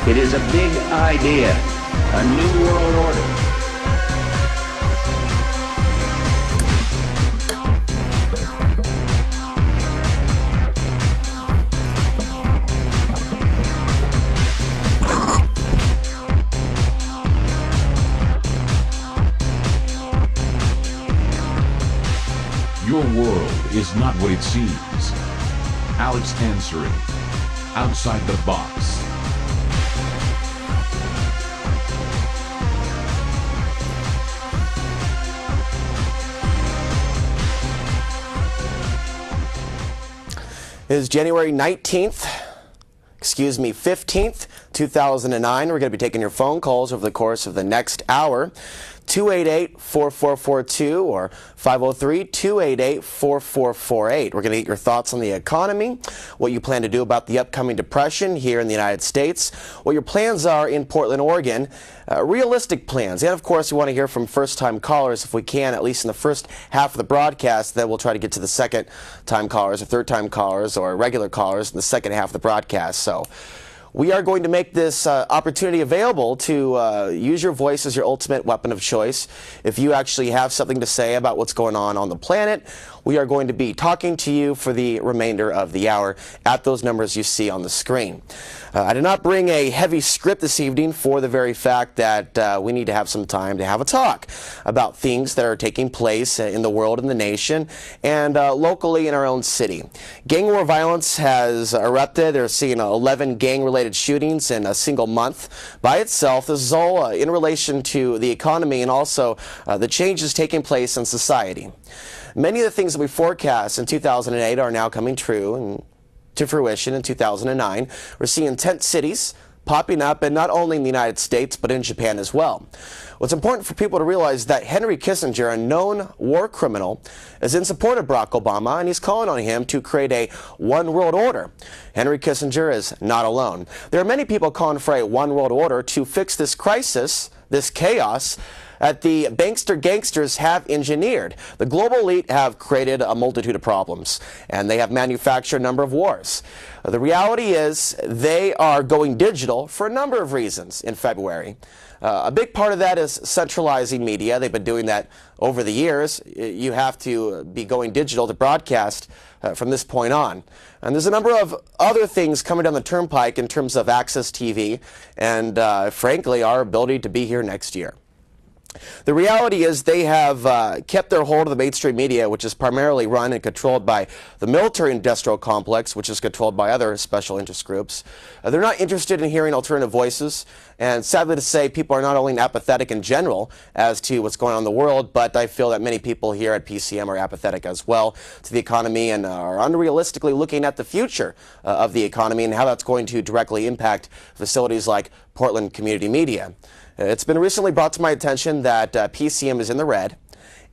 It is a big idea, a new world order. Your world is not what it seems. Ansary, outside the box. It is January 15th, 2009. We're going to be taking your phone calls over the course of the next hour. 288-4442 or 503-288-4448. We're going to get your thoughts on the economy, what you plan to do about the upcoming depression here in the United States, what your plans are in Portland, Oregon, realistic plans. And of course, we want to hear from first-time callers if we can, at least in the first half of the broadcast. Then we'll try to get to the second-time callers or third-time callers or regular callers in the second half of the broadcast. So we are going to make this opportunity available to use your voice as your ultimate weapon of choice. If you actually have something to say about what's going on the planet, we are going to be talking to you for the remainder of the hour at those numbers you see on the screen. I did not bring a heavy script this evening for the very fact that we need to have some time to have a talk about things that are taking place in the world and the nation and locally in our own city. Gang war violence has erupted. They're seeing 11 gang-related shootings in a single month by itself. This is all in relation to the economy and also the changes taking place in society. Many of the things that we forecast in 2008 are now coming true and to fruition in 2009. We're seeing tent cities popping up, and not only in the United States, but in Japan as well. What's important for people to realize is that Henry Kissinger, a known war criminal, is in support of Barack Obama, and he's calling on him to create a one world order. Henry Kissinger is not alone. There are many people calling for a one world order to fix this crisis, this chaos, that the bankster gangsters have engineered. The global elite have created a multitude of problems, and they have manufactured a number of wars. The reality is they are going digital for a number of reasons in February. A big part of that is centralizing media. They've been doing that over the years. You have to be going digital to broadcast from this point on. And there's a number of other things coming down the turnpike in terms of Access TV and, frankly, our ability to be here next year. The reality is they have kept their hold of the mainstream media, which is primarily run and controlled by the military-industrial complex, which is controlled by other special interest groups. They're not interested in hearing alternative voices, and sadly to say, people are not only apathetic in general as to what's going on in the world, but I feel that many people here at PCM are apathetic as well to the economy and are unrealistically looking at the future of the economy and how that's going to directly impact facilities like Portland Community Media. It's been recently brought to my attention that PCM is in the red,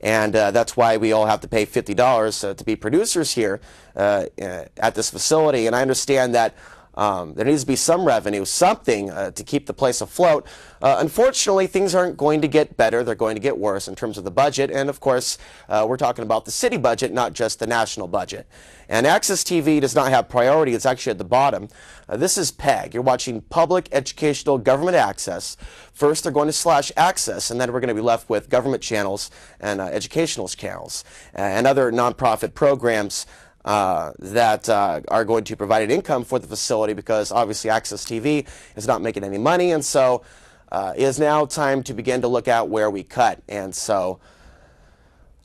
and that's why we all have to pay $50 to be producers here at this facility. And I understand that there needs to be some revenue, something to keep the place afloat. Unfortunately, things aren't going to get better. They're going to get worse in terms of the budget. And of course, we're talking about the city budget, not just the national budget. And Access TV does not have priority. It's actually at the bottom. This is PEG. You're watching public educational government access. First, they're going to slash access, and then we're going to be left with government channels and educational channels and other nonprofit programs that are going to provide an income for the facility, because obviously Access TV is not making any money, and so it is now time to begin to look at where we cut. And so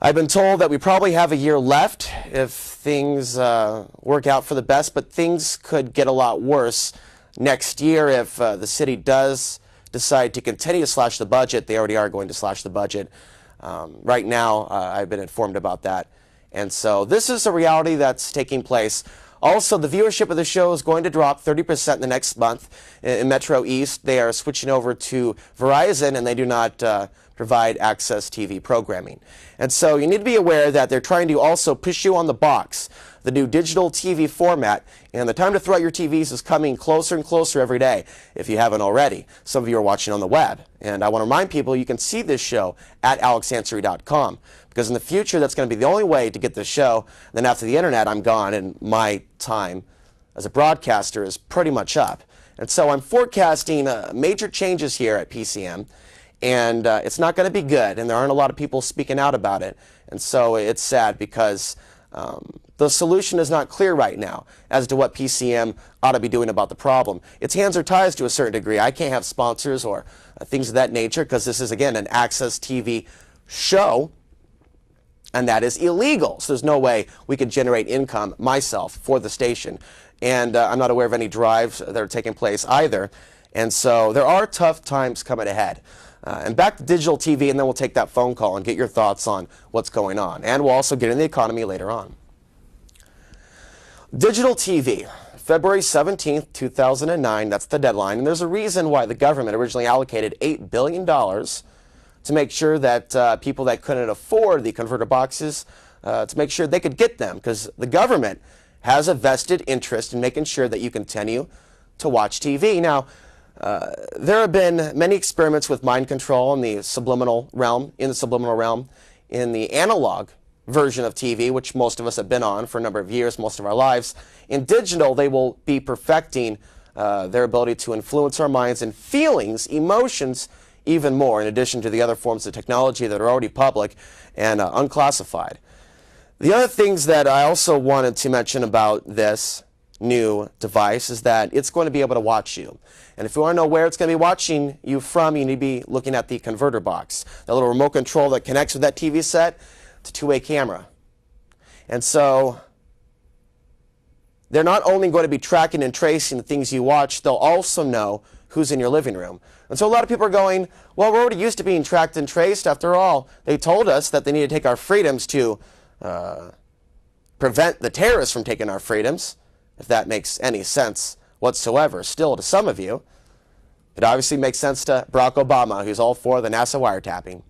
I've been told that we probably have a year left if things work out for the best, but things could get a lot worse next year if the city does decide to continue to slash the budget. They already are going to slash the budget. Right now, I've been informed about that. And so this is a reality that's taking place. Also, the viewership of the show is going to drop 30% in the next month. In Metro East, they are switching over to Verizon, and they do not provide Access TV programming. And so you need to be aware that they're trying to also push you on the box, the new digital TV format, and the time to throw out your TVs is coming closer and closer every day, if you haven't already. Some of you are watching on the web. And I want to remind people you can see this show at alexansary.com, because in the future that's going to be the only way to get this show. Then after the internet, I'm gone, and my time as a broadcaster is pretty much up. And so I'm forecasting major changes here at PCM, and it's not going to be good, and there aren't a lot of people speaking out about it. And so it's sad because the solution is not clear right now as to what PCM ought to be doing about the problem. Its hands are tied to a certain degree. I can't have sponsors or things of that nature because this is, again, an access TV show, and that is illegal. So there's no way we could generate income, myself, for the station. And I'm not aware of any drives that are taking place either. And so there are tough times coming ahead. And back to digital TV, and then we'll take that phone call and get your thoughts on what's going on. And we'll also get into the economy later on. Digital TV, February 17th, 2009, that's the deadline. And there's a reason why the government originally allocated $8 billion to make sure that people that couldn't afford the converter boxes, to make sure they could get them, because the government has a vested interest in making sure that you continue to watch TV. Now, there have been many experiments with mind control in the subliminal realm, in the analog version of TV, which most of us have been on for a number of years, most of our lives. In digital, they will be perfecting their ability to influence our minds and feelings, emotions, even more, in addition to the other forms of technology that are already public and unclassified. The other things that I also wanted to mention about this new device is that it's going to be able to watch you. And if you want to know where it's going to be watching you from, you need to be looking at the converter box, that little remote control that connects with that TV set to two-way camera. And so they're not only going to be tracking and tracing the things you watch, they'll also know who's in your living room. And so a lot of people are going, well, we're already used to being tracked and traced. After all, they told us that they need to take our freedoms to prevent the terrorists from taking our freedoms, if that makes any sense whatsoever. Still, to some of you, it obviously makes sense to Barack Obama, who's all for the NASA wiretapping.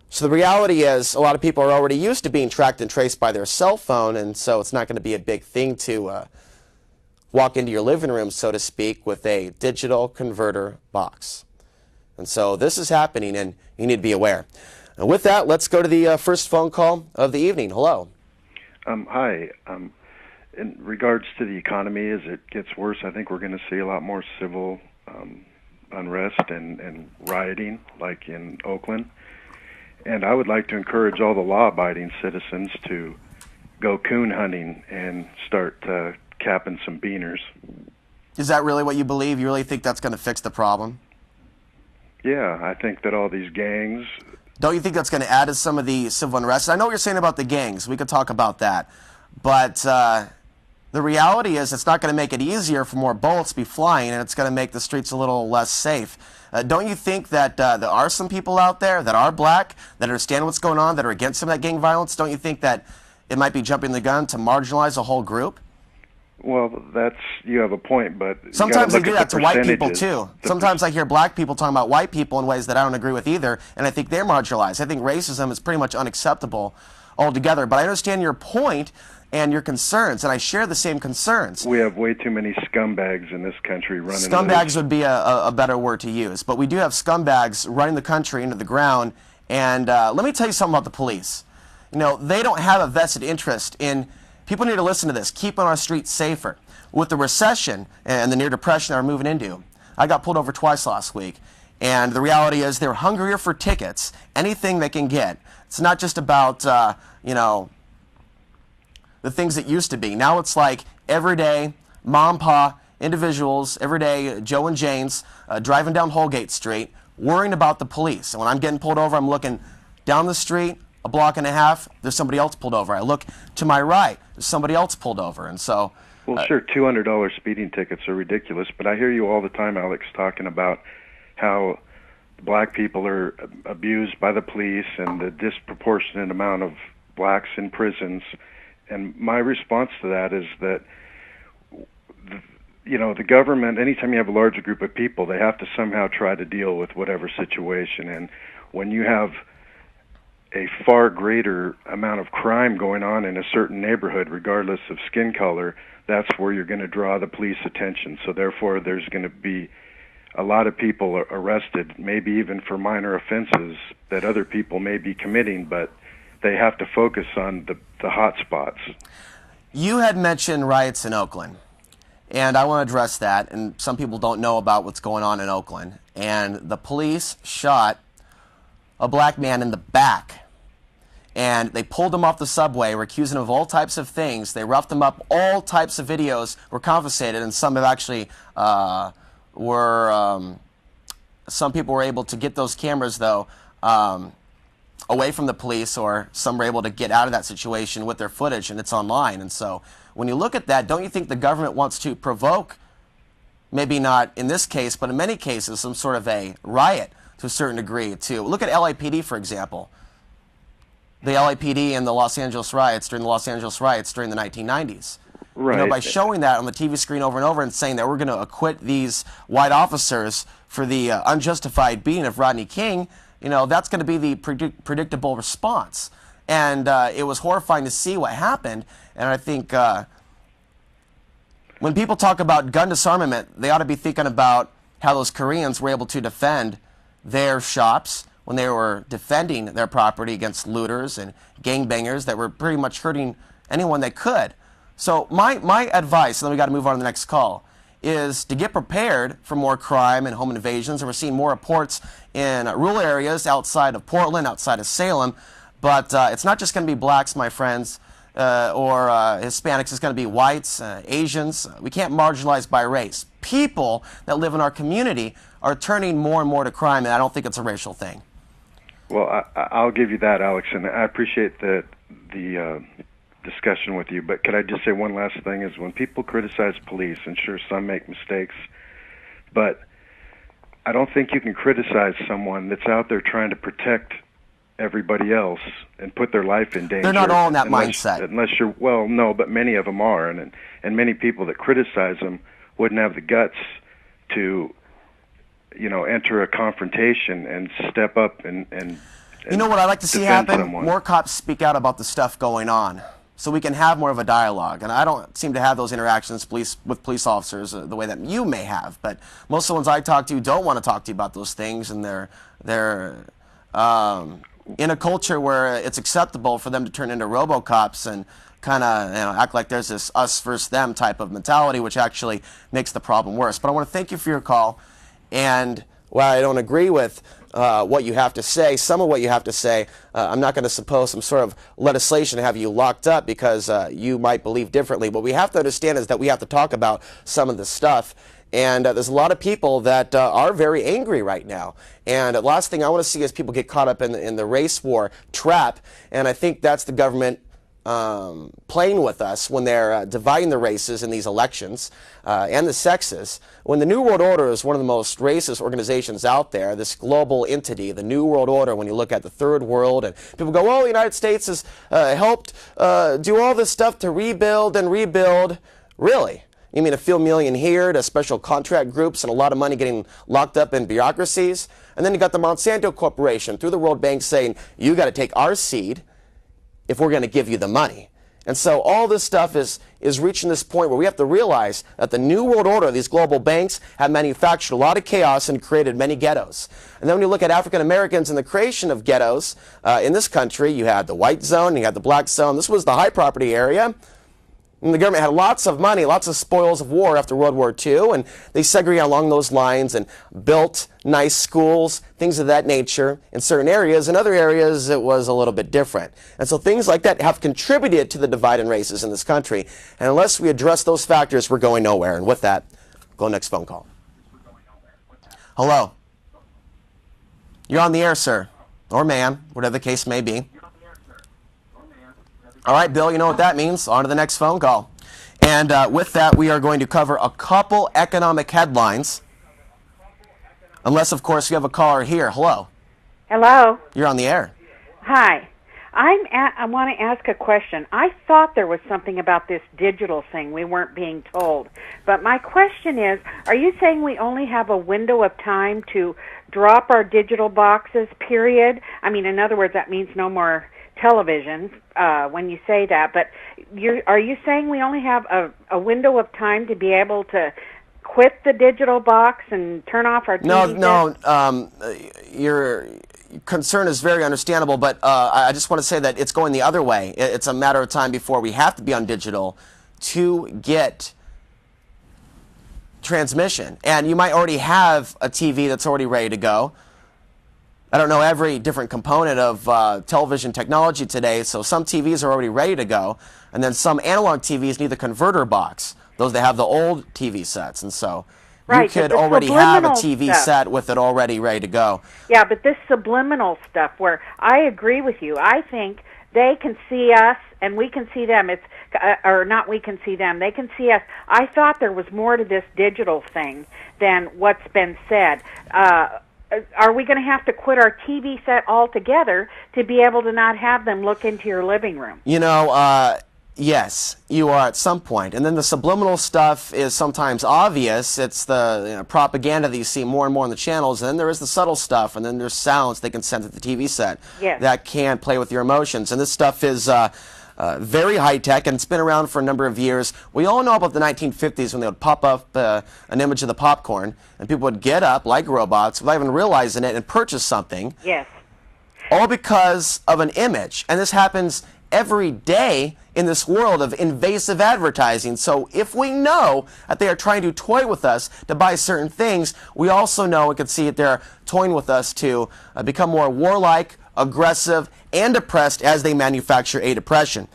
So the reality is, a lot of people are already used to being tracked and traced by their cell phone, and so it's not going to be a big thing to walk into your living room, so to speak, with a digital converter box. And so this is happening, and you need to be aware. And with that, let's go to the first phone call of the evening. Hello. Hi. In regards to the economy, as it gets worse, I think we're going to see a lot more civil unrest and rioting, like in Oakland. And I would like to encourage all the law-abiding citizens to go coon hunting and start capping some beaners. Is that really what you believe? You really think that's going to fix the problem? Yeah, I think that all these gangs... Don't you think that's going to add to some of the civil unrest? I know what you're saying about the gangs. We could talk about that. But the reality is it's not going to make it easier for more bullets to be flying, and it's going to make the streets a little less safe. Don't you think that there are some people out there that are black, that understand what's going on, that are against some of that gang violence? Don't you think that it might be jumping the gun to marginalize a whole group? Well, you have a point, but sometimes they do that to white people too. Sometimes I hear black people talking about white people in ways that I don't agree with either, and I think they're marginalized. I think racism is pretty much unacceptable altogether. But I understand your point and your concerns, and I share the same concerns. We have way too many scumbags in this country running. Scumbags would be a better word to use, but we do have scumbags running the country into the ground. And let me tell you something about the police. You know, they don't have a vested interest in. People need to listen to this. Keeping our streets safer. With the recession and the near depression that we're moving into, I got pulled over twice last week. And the reality is they're hungrier for tickets, anything they can get. It's not just about, you know, the things that used to be. Now it's like everyday mom, pa, individuals, everyday Joe and Janes driving down Holgate Street, worrying about the police. And when I'm getting pulled over, I'm looking down the street, a block and a half, there's somebody else pulled over. I look to my right, there's somebody else pulled over. And so... Well, sure, $200 speeding tickets are ridiculous, but I hear you all the time, Alex, talking about how black people are abused by the police and the disproportionate amount of blacks in prisons. And my response to that is that, you know, the government, anytime you have a larger group of people, they have to somehow try to deal with whatever situation. And when you have a far greater amount of crime going on in a certain neighborhood, regardless of skin color, that's where you're going to draw the police attention. So therefore, there's going to be a lot of people arrested, maybe even for minor offenses that other people may be committing, but they have to focus on the hot spots. You had mentioned riots in Oakland. And I want to address that. And some people don't know about what's going on in Oakland. And the police shot a black man in the back. And they pulled him off the subway, were accusing him of all types of things. They roughed him up. All types of videos were confiscated, and some have actually some people were able to get those cameras, though, away from the police, or some were able to get out of that situation with their footage, and it's online. And so when you look at that, don't you think the government wants to provoke, maybe not in this case, but in many cases, some sort of a riot to a certain degree, too? Look at LAPD, for example. The LAPD and the Los Angeles riots during the 1990s. Right. You know, by showing that on the TV screen over and over and saying that we're going to acquit these white officers for the unjustified beating of Rodney King, you know, that's going to be the predictable response. And it was horrifying to see what happened. And I think when people talk about gun disarmament, they ought to be thinking about how those Koreans were able to defend their shops when they were defending their property against looters and gangbangers that were pretty much hurting anyone they could. So my advice, and then we got to move on to the next call, is to get prepared for more crime and home invasions. And we're seeing more reports in rural areas outside of Portland, outside of Salem. But it's not just going to be blacks, my friends, or Hispanics. It's going to be whites, Asians. We can't marginalize by race. People that live in our community are turning more and more to crime, and I don't think it's a racial thing. Well, I'll give you that, Alex, and I appreciate the discussion with you. But could I just say one last thing? Is when people criticize police, and sure, some make mistakes, but I don't think you can criticize someone that's out there trying to protect everybody else and put their life in danger. They're not all in that mindset. Unless you're, well, no, but many of them are, and many people that criticize them wouldn't have the guts to, you know, enter a confrontation and step up and you know what I'd like to see happen? Someone. More cops speak out about the stuff going on, so we can have more of a dialogue. And I don't seem to have those interactions with police officers the way that you may have. But most of the ones I talk to don't want to talk to you about those things, and they're in a culture where it's acceptable for them to turn into RoboCops and kind of act like there's this us versus them type of mentality, which actually makes the problem worse. But I want to thank you for your call. And while I don't agree with what you have to say, some of what you have to say, I'm not going to suppose some sort of legislation to have you locked up because you might believe differently. What we have to understand is that we have to talk about some of this stuff. And there's a lot of people that are very angry right now. And the last thing I want to see is people get caught up in the race war trap. And I think that's the government playing with us when they're dividing the races in these elections and the sexes. When the New World Order is one of the most racist organizations out there, this global entity, the New World Order, when you look at the Third World, and people go, oh, the United States has helped do all this stuff to rebuild and rebuild. Really? You mean a few million here to special contract groups and a lot of money getting locked up in bureaucracies? And then you got the Monsanto Corporation through the World Bank saying, you got to take our seed if we're going to give you the money. And so all this stuff is reaching this point where we have to realize that the New World Order, these global banks, have manufactured a lot of chaos and created many ghettos. And then when you look at African Americans and the creation of ghettos in this country, you had the white zone, you had the black zone. This was the high property area. And the government had lots of money, lots of spoils of war after World War II, and they segregated along those lines and built nice schools, things of that nature in certain areas. In other areas, it was a little bit different. And so things like that have contributed to the divide in races in this country. And unless we address those factors, we're going nowhere. And with that, go next phone call. Hello. You're on the air, sir. Or ma'am, whatever the case may be. All right, Bill, you know what that means. On to the next phone call. And with that, we are going to cover a couple economic headlines. Unless, of course, you have a caller here. Hello. Hello. You're on the air. Hi. I want to ask a question. I thought there was something about this digital thing we weren't being told. But my question is, are you saying we only have a window of time to drop our digital boxes, period? I mean, in other words, that means no more television when you say that, but are you saying we only have a window of time to be able to quit the digital box and turn off our TV? No, your concern is very understandable, but I just want to say that it's going the other way. It's a matter of time before we have to be on digital to get transmission. And you might already have a TV that's already ready to go. I don't know every different component of television technology today, so some TVs are already ready to go, and then some analog TVs need the converter box, those that have the old TV sets, and so you could already have a TV set with it already ready to go. Yeah, but this subliminal stuff where I agree with you, I think they can see us and we can see them. It's or not we can see them. They can see us. I thought there was more to this digital thing than what's been said. Are we going to have to quit our TV set altogether to be able to not have them look into your living room? You know, yes, you are at some point. And then the subliminal stuff is sometimes obvious. It's the propaganda that you see more and more on the channels. And then there is the subtle stuff, and then there's sounds they can send to the TV set that can play with your emotions. And this stuff is very high-tech, and it's been around for a number of years. We all know about the 1950s when they would pop up an image of the popcorn, and people would get up like robots without even realizing it and purchase something. Yes. All because of an image. And this happens every day in this world of invasive advertising. So if we know that they are trying to toy with us to buy certain things, we also know and can see that they're toying with us to become more warlike, aggressive, and depressed as they manufacture a depression.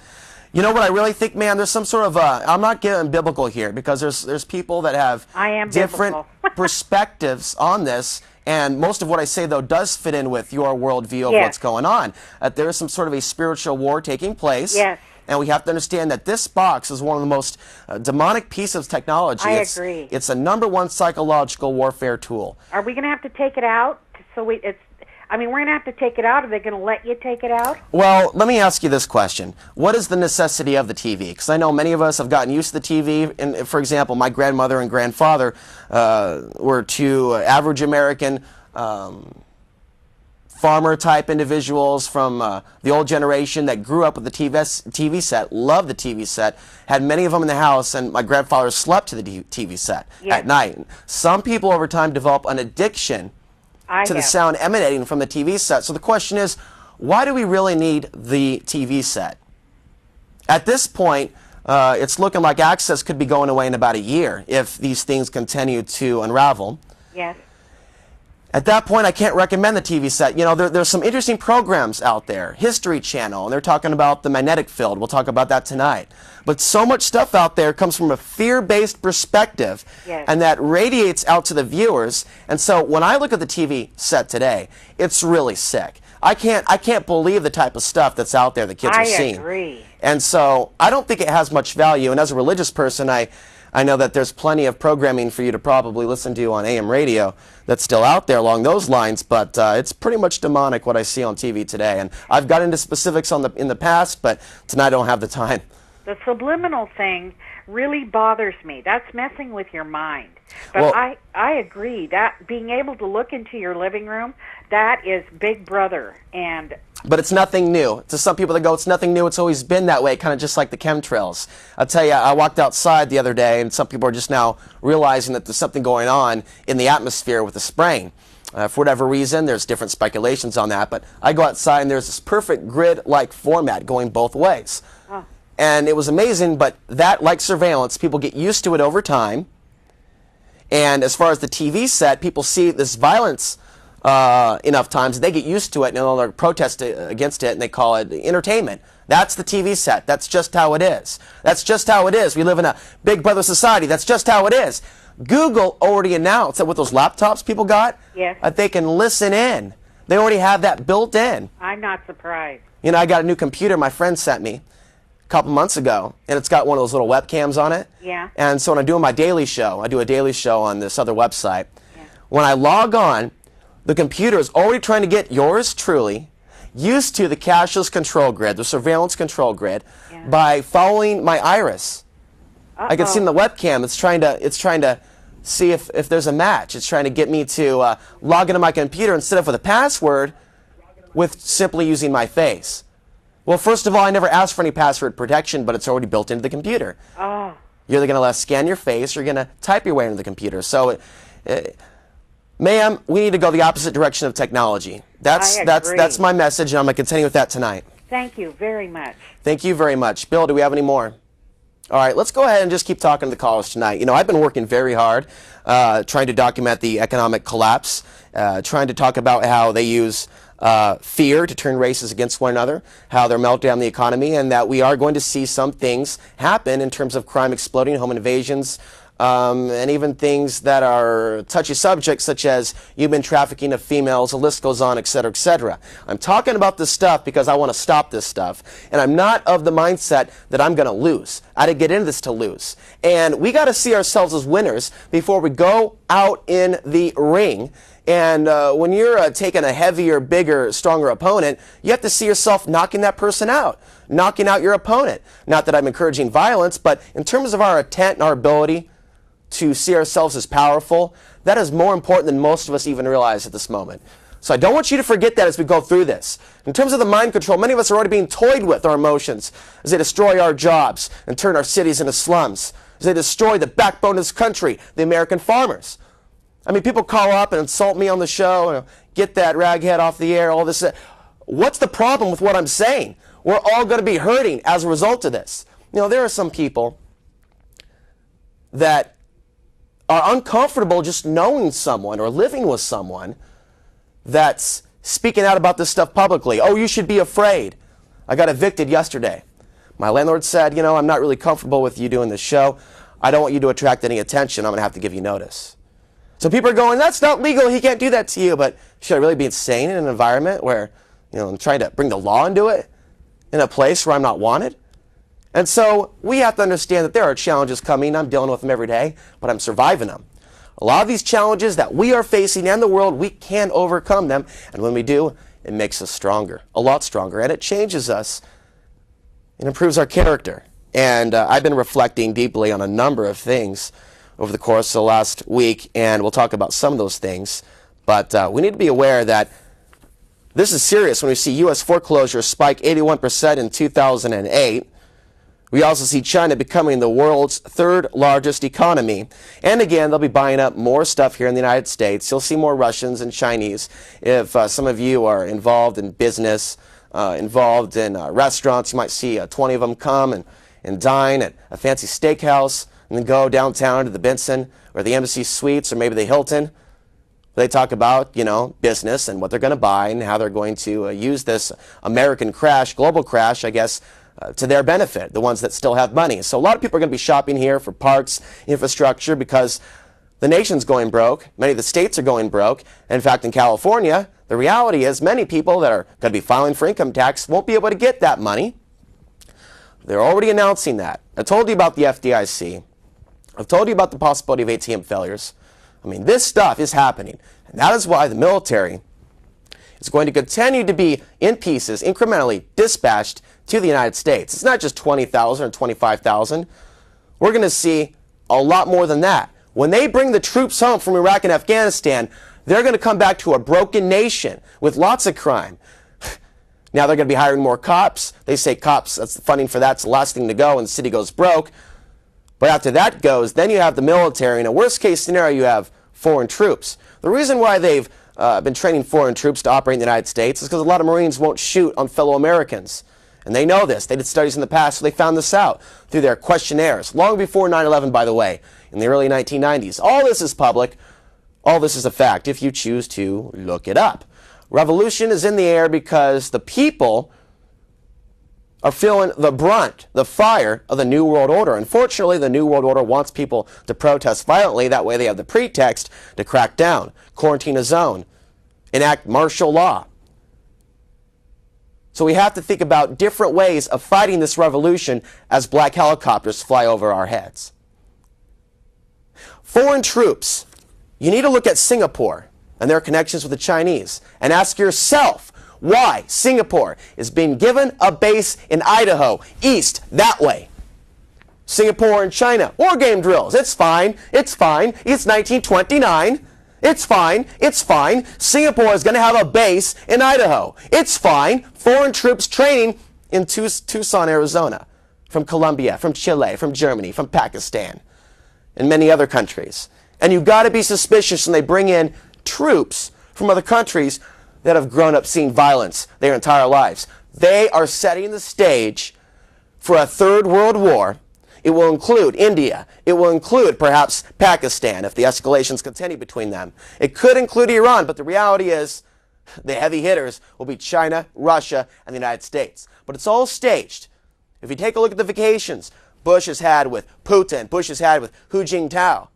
You know what I really think, man? There's some sort of I'm not getting biblical here, because there's people that have different perspectives on this, and most of what I say, though, does fit in with your worldview of what's going on. There is some sort of a spiritual war taking place. Yes. And we have to understand that this box is one of the most demonic pieces of technology. I agree. It's a #1 psychological warfare tool. Are we going to have to take it out? I mean, we're going to have to take it out. Are they going to let you take it out? Well, let me ask you this question. What is the necessity of the TV? Because I know many of us have gotten used to the TV. And, for example, my grandmother and grandfather were two average American farmer-type individuals from the old generation that grew up with the TV set, loved the TV set, had many of them in the house, and my grandfather slept to the TV set at night. Some people over time develop an addiction to the sound emanating from the TV set. So the question is, why do we really need the TV set? At this point, it's looking like access could be going away in about a year if these things continue to unravel. Yes. At that point, I can't recommend the TV set. You know, there's some interesting programs out there. History Channel, and they're talking about the magnetic field. We'll talk about that tonight. But so much stuff out there comes from a fear-based perspective, and that radiates out to the viewers. And so when I look at the TV set today, it's really sick. I can't believe the type of stuff that's out there the kids are seeing. I agree. And so I don't think it has much value. And as a religious person, I know that there's plenty of programming for you to probably listen to on AM radio that's still out there along those lines, but it's pretty much demonic what I see on TV today. And I've got into specifics in the past, but tonight I don't have the time. The subliminal thing really bothers me. That's messing with your mind. But well, I agree that being able to look into your living room, that is Big Brother. But it's nothing new. To some people that go, it's nothing new, it's always been that way, kind of just like the chemtrails. I'll tell you, I walked outside the other day, and some people are just now realizing that there's something going on in the atmosphere with the spraying. For whatever reason, there's different speculations on that, but I go outside and there's this perfect grid-like format going both ways. Oh. And it was amazing, but that, like surveillance, people get used to it over time. And as far as the TV set, people see this violence enough times, they get used to it, and they'll protest against it, and they call it entertainment. That's the TV set. That's just how it is. That's just how it is. We live in a Big Brother society. That's just how it is. Google already announced that with those laptops people got, that they can listen in. They already have that built in. I'm not surprised. You know, I got a new computer my friend sent me a couple months ago, and it's got one of those little webcams on it. Yeah. And so when I'm doing my daily show, I do a daily show on this other website. Yeah. When I log on, the computer is already trying to get yours truly used to the cashless control grid, the surveillance control grid, by following my iris. I can see in the webcam it's trying to see if there's a match. It's trying to get me to log into my computer instead of with a password, with simply using my face. Well, first of all, I never asked for any password protection, but it's already built into the computer. Oh. You're either going to scan your face or you're going to type your way into the computer. So, ma'am, we need to go the opposite direction of technology. That's my message, and I'm going to continue with that tonight. Thank you very much. Thank you very much. Bill, do we have any more? All right, let's go ahead and just keep talking to the callers tonight. You know, I've been working very hard trying to document the economic collapse, trying to talk about how they use fear to turn races against one another, how they're melting down the economy, and that we are going to see some things happen in terms of crime exploding, home invasions, and even things that are touchy subjects such as human trafficking of females, the list goes on, etc., etc. I'm talking about this stuff because I want to stop this stuff, and I'm not of the mindset that I'm going to lose. I didn't get into this to lose. And we got to see ourselves as winners before we go out in the ring. And when you're taking a heavier, bigger, stronger opponent, you have to see yourself knocking that person out, knocking out your opponent. Not that I'm encouraging violence, but in terms of our intent and our ability to see ourselves as powerful, that is more important than most of us even realize at this moment. So I don't want you to forget that as we go through this. In terms of the mind control, many of us are already being toyed with our emotions as they destroy our jobs and turn our cities into slums, as they destroy the backbone of this country, the American farmers. I mean, people call up and insult me on the show, and get that raghead off the air, all this. What's the problem with what I'm saying? We're all going to be hurting as a result of this. You know, there are some people that are uncomfortable just knowing someone or living with someone that's speaking out about this stuff publicly. Oh, you should be afraid. I got evicted yesterday. My landlord said, you know, I'm not really comfortable with you doing this show. I don't want you to attract any attention. I'm going to have to give you notice. So people are going, that's not legal. He can't do that to you. But should I really be insane in an environment where, you know, I'm trying to bring the law into it in a place where I'm not wanted? And so we have to understand that there are challenges coming. I'm dealing with them every day, but I'm surviving them. A lot of these challenges that we are facing and the world, we can overcome them. And when we do, it makes us stronger, a lot stronger. And it changes us. It improves our character. And I've been reflecting deeply on a number of things over the course of the last week, and we'll talk about some of those things. But we need to be aware that this is serious when we see U.S. foreclosures spike 81% in 2008. We also see China becoming the world's third largest economy. And again, they'll be buying up more stuff here in the United States. You'll see more Russians and Chinese. If some of you are involved in business, involved in restaurants, you might see 20 of them come and dine at a fancy steakhouse and then go downtown to the Benson or the Embassy Suites or maybe the Hilton. They talk about, you know, business and what they're going to buy and how they're going to use this American crash, global crash, I guess, to their benefit, the ones that still have money. So a lot of people are going to be shopping here for parts, infrastructure, because the nation's going broke. Many of the states are going broke. In fact, in California, the reality is many people that are going to be filing for income tax won't be able to get that money. They're already announcing that. I told you about the FDIC. I've told you about the possibility of ATM failures. I mean, this stuff is happening. And that is why the military is going to continue to be in pieces, incrementally dispatched to the United States. It's not just 20,000 or 25,000. We're going to see a lot more than that. When they bring the troops home from Iraq and Afghanistan, they're going to come back to a broken nation with lots of crime. Now they're going to be hiring more cops. They say cops, that's the funding for that's the last thing to go when the city goes broke. But after that goes, then you have the military. In a worst case scenario, you have foreign troops. The reason why they've been training foreign troops to operate in the United States is because a lot of Marines won't shoot on fellow Americans. And they know this. They did studies in the past, so they found this out through their questionnaires, long before 9/11, by the way, in the early 1990s. All this is public. All this is a fact if you choose to look it up. Revolution is in the air because the people are feeling the brunt, the fire of the New World Order. Unfortunately, the New World Order wants people to protest violently. That way they have the pretext to crack down, quarantine a zone, enact martial law. So we have to think about different ways of fighting this revolution as black helicopters fly over our heads. Foreign troops. You need to look at Singapore and their connections with the Chinese and ask yourself why Singapore is being given a base in Idaho, east, that way. Singapore and China, war game drills. It's fine. It's fine. It's 1929. It's fine. It's fine. Singapore is going to have a base in Idaho. It's fine. Foreign troops training in Tucson, Arizona, from Colombia, from Chile, from Germany, from Pakistan, and many other countries. And you've got to be suspicious when they bring in troops from other countries that have grown up seeing violence their entire lives. They are setting the stage for a third world war It will include India. It will include perhaps Pakistan if the escalations continue between them. It could include Iran, but the reality is the heavy hitters will be China, Russia, and the United States. But it's all staged. If you take a look at the vacations Bush has had with Putin, Bush has had with Hu Jintao,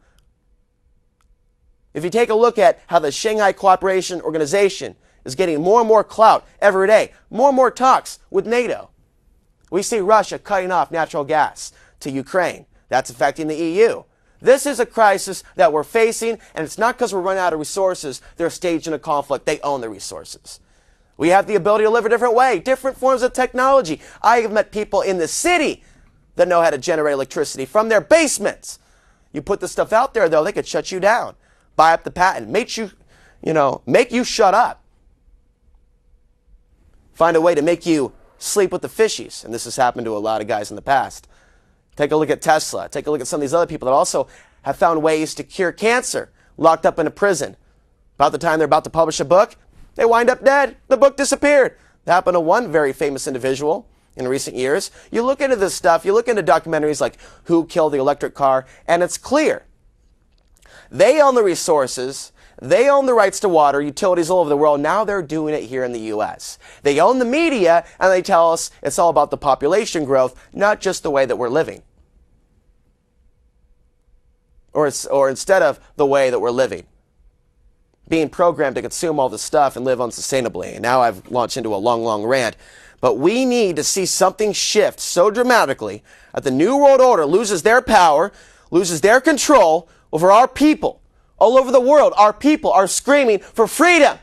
if you take a look at how the Shanghai Cooperation Organization is getting more and more clout every day, more and more talks with NATO. We see Russia cutting off natural gas to Ukraine. That's affecting the EU. This is a crisis that we're facing, and it's not because we're running out of resources. They're staging a conflict. They own the resources. We have the ability to live a different way, different forms of technology. I have met people in the city that know how to generate electricity from their basements. You put this stuff out there, though, they could shut you down, buy up the patent, make you shut up, find a way to make you sleep with the fishies. And this has happened to a lot of guys in the past. Take a look at Tesla. Take a look at some of these other people that also have found ways to cure cancer, locked up in a prison. About the time they're about to publish a book, they wind up dead. The book disappeared. That happened to one very famous individual in recent years. You look into this stuff, you look into documentaries like Who Killed the Electric Car, and it's clear. They own the resources. They own the rights to water, utilities all over the world. Now they're doing it here in the U.S. They own the media, and they tell us it's all about the population growth, not just the way that we're living. Or instead of the way that we're living. Being programmed to consume all this stuff and live unsustainably. And now I've launched into a long, long rant. But we need to see something shift so dramatically that the New World Order loses their power, loses their control over our people. All over the world, our people are screaming for freedom.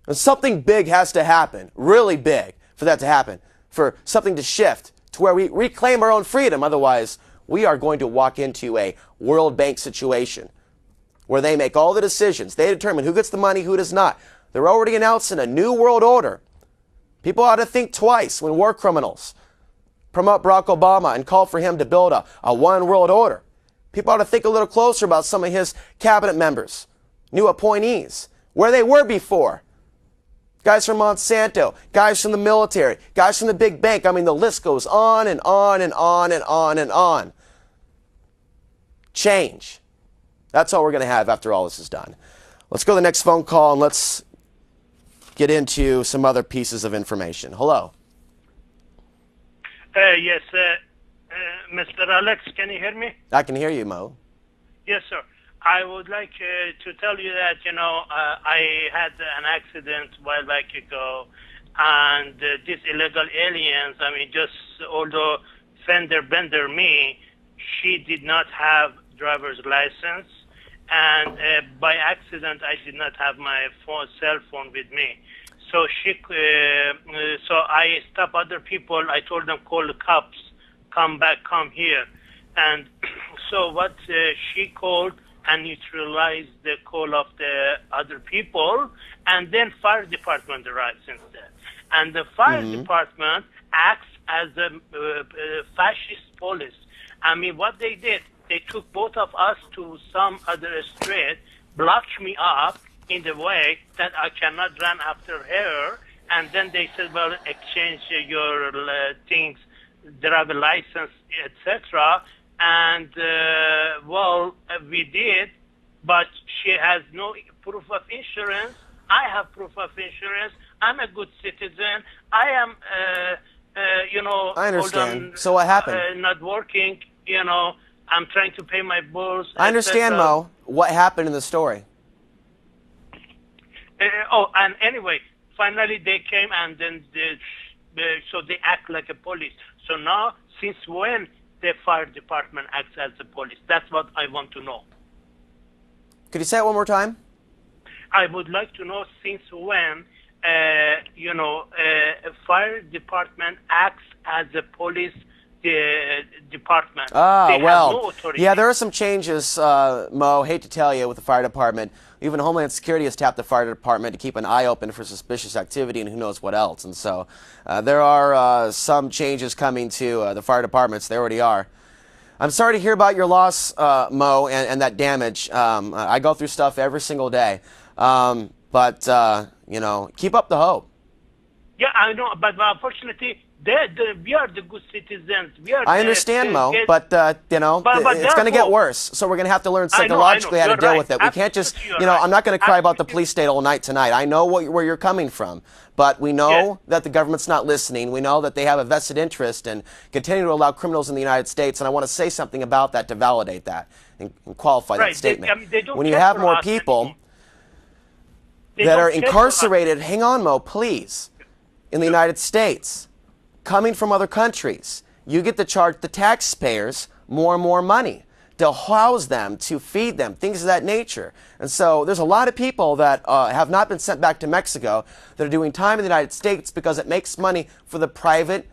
And something big has to happen, really big, for that to happen, for something to shift to where we reclaim our own freedom. Otherwise, we are going to walk into a World Bank situation where they make all the decisions. They determine who gets the money, who does not. They're already announcing a new world order. People ought to think twice when war criminals promote Barack Obama and call for him to build a one world order. People ought to think a little closer about some of his cabinet members, new appointees, where they were before. Guys from Monsanto, guys from the military, guys from the big bank. I mean, the list goes on and on and on and on and on. Change. That's all we're going to have after all this is done. Let's go to the next phone call and let's get into some other pieces of information. Hello. Yes, Mr. Alex, can you hear me? I can hear you, Mo. Yes, sir. I would like to tell you that, I had an accident a while back ago, and these illegal aliens, just although fender bender me, she did not have driver's license, and by accident I did not have my cell phone with me. So so I stopped other people. I told them, call the cops, come back, come here. And so what she called and neutralized the call of the other people, and then fire department arrives instead. And the fire department acts as a fascist police. What they did, they took both of us to some other street, blocked me up in the way that I cannot run after her, and then they said, well, exchange your things, driver license, etc. And, we did, but she has no proof of insurance. I have proof of insurance. I'm a good citizen. I am, I understand. So what happened? Not working, I'm trying to pay my bills. I understand, Mo. What happened in the story? And anyway, finally they came, and then so they act like a police. So now, since when the fire department acts as a police? That's what I want to know. Could you say it one more time? I would like to know since when, a fire department acts as a police department. They well, have no authority. Yeah, there are some changes, Mo. Hate to tell you, with the fire department. Even Homeland Security has tapped the fire department to keep an eye open for suspicious activity and who knows what else. And so there are some changes coming to the fire departments. They already are. I'm sorry to hear about your loss, Mo, and that damage. I go through stuff every single day. But keep up the hope. Yeah, I know, but unfortunately, We are the good citizens. I understand, Mo, but you know, it's going to get worse. So we're going to have to learn psychologically how to deal with it. We can't just, you know, I'm not going to cry about the police state all night tonight. I know where you're coming from, but we know that the government's not listening. We know that they have a vested interest in continuing to allow criminals in the United States, and I want to say something about that to validate that and qualify that statement. When you have more people that are incarcerated, hang on, Mo, please, in the United States, coming from other countries, you get to charge the taxpayers more and more money to house them, to feed them, things of that nature. And so there's a lot of people that have not been sent back to Mexico that are doing time in the United States because it makes money for the private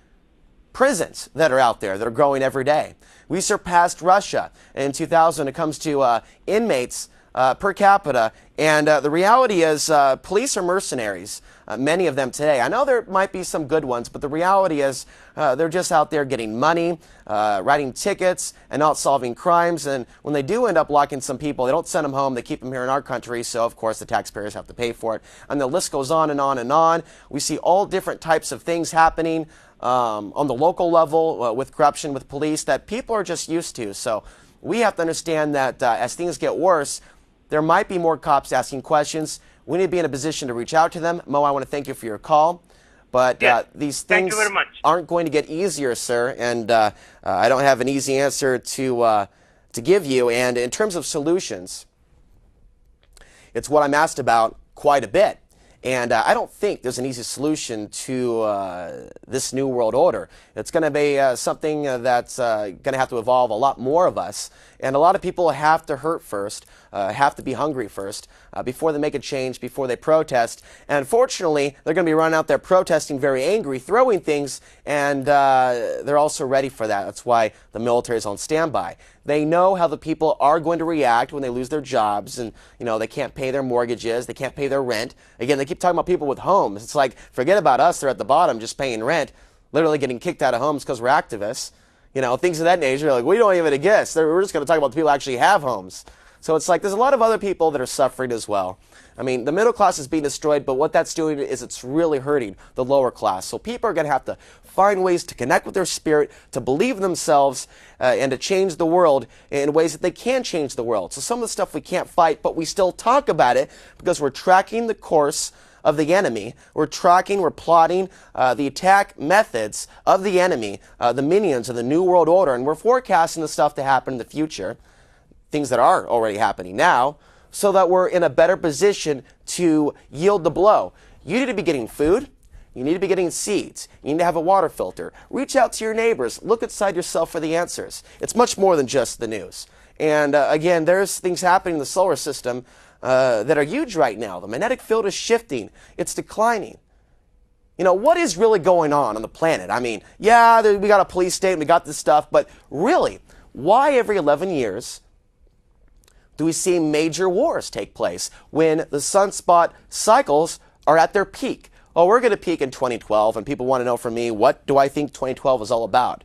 prisons that are out there that are growing every day. We surpassed Russia in 2000 when it comes to inmates per capita, and the reality is police are mercenaries, many of them today. I know there might be some good ones, but the reality is they're just out there getting money, writing tickets, and not solving crimes. And when they do end up locking some people, they don't send them home, they keep them here in our country, so of course the taxpayers have to pay for it. And the list goes on and on and on. We see all different types of things happening on the local level with corruption, with police, that people are just used to. So we have to understand that as things get worse, there might be more cops asking questions. We need to be in a position to reach out to them. Mo, I want to thank you for your call. But these things aren't going to get easier, sir. And I don't have an easy answer to give you. And in terms of solutions, it's what I'm asked about quite a bit. And I don't think there's an easy solution to this new world order. It's going to be something that's going to have to evolve a lot more of us. And a lot of people have to hurt first, have to be hungry first, before they make a change, before they protest. And unfortunately, they're going to be running out there protesting, very angry, throwing things, and they're also ready for that. That's why the military is on standby. They know how the people are going to react when they lose their jobs, and you know, they can't pay their mortgages, they can't pay their rent. Again, they keep talking about people with homes. It's like, forget about us, they're at the bottom just paying rent, literally getting kicked out of homes because we're activists. You know, things of that nature. Like, we don't even guess. We're just going to talk about the people who actually have homes. So it's like there's a lot of other people that are suffering as well. I mean, the middle class is being destroyed, but what that's doing is it's really hurting the lower class. So people are going to have to find ways to connect with their spirit, to believe in themselves, and to change the world in ways that they can change the world. So some of the stuff we can't fight, but we still talk about it because we're tracking the course of the enemy. We're tracking, we're plotting the attack methods of the enemy, the minions of the New World Order, and we're forecasting the stuff to happen in the future, things that are already happening now, so that we're in a better position to yield the blow. You need to be getting food. You need to be getting seeds. You need to have a water filter. Reach out to your neighbors. Look inside yourself for the answers. It's much more than just the news. And again, there's things happening in the solar system that are huge right now. The magnetic field is shifting. It's declining. You know, what is really going on the planet? I mean, yeah, we got a police state and we got this stuff, but really, why every 11 years do we see major wars take place when the sunspot cycles are at their peak? Oh, we're going to peak in 2012, and people want to know from me, what do I think 2012 is all about?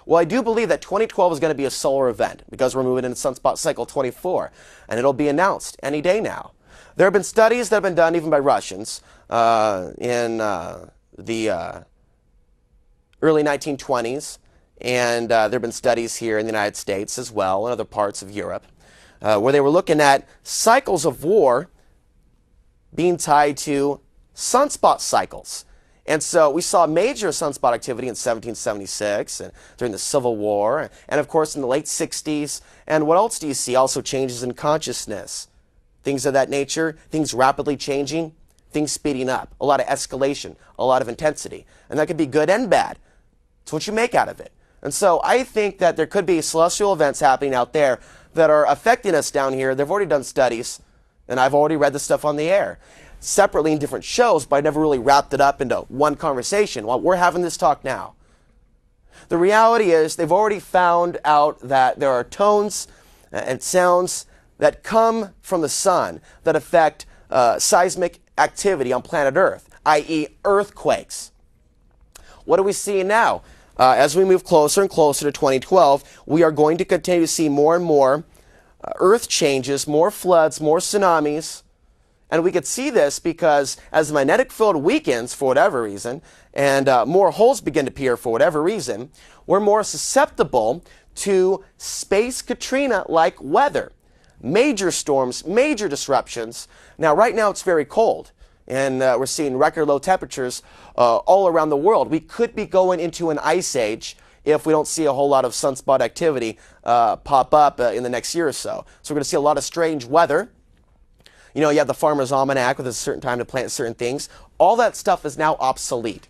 Well, I do believe that 2012 is going to be a solar event because we're moving into sunspot cycle 24, and it'll be announced any day now. There have been studies that have been done even by Russians in the early 1920s, and there have been studies here in the United States as well, and other parts of Europe, where they were looking at cycles of war being tied to sunspot cycles. And so we saw major sunspot activity in 1776 and during the Civil War, and of course in the late 60s. And what else do you see? Also changes in consciousness, things of that nature, things rapidly changing, things speeding up, a lot of escalation, a lot of intensity. And that could be good and bad. It's what you make out of it. And so I think that there could be celestial events happening out there that are affecting us down here. They've already done studies, and I've already read the stuff on the air separately in different shows, but I never really wrapped it up into one conversation. Well, we're having this talk now. The reality is they've already found out that there are tones and sounds that come from the sun that affect seismic activity on planet Earth, i.e. earthquakes. What are we seeing now? As we move closer and closer to 2012, we are going to continue to see more and more earth changes, more floods, more tsunamis, And we could see this because as the magnetic field weakens for whatever reason, and more holes begin to appear for whatever reason, we're more susceptible to space Katrina-like weather. Major storms, major disruptions. Now, right now it's very cold, and we're seeing record low temperatures all around the world. We could be going into an ice age if we don't see a whole lot of sunspot activity pop up in the next year or so. So we're going to see a lot of strange weather. You know, you have the Farmer's Almanac with a certain time to plant certain things. All that stuff is now obsolete.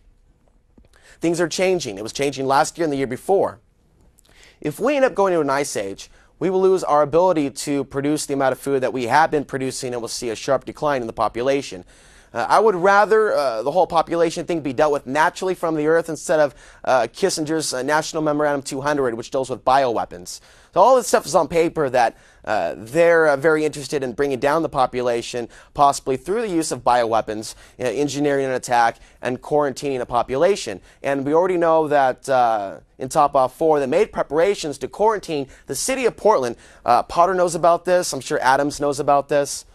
Things are changing. It was changing last year and the year before. If we end up going into an ice age, we will lose our ability to produce the amount of food that we have been producing, and we'll see a sharp decline in the population. I would rather the whole population thing be dealt with naturally from the earth instead of Kissinger's National Memorandum 200, which deals with bioweapons. So all this stuff is on paper that they're very interested in bringing down the population, possibly through the use of bioweapons, engineering an attack, and quarantining a population. And we already know that in Top Off 4, they made preparations to quarantine the city of Portland. Potter knows about this. I'm sure Adams knows about this.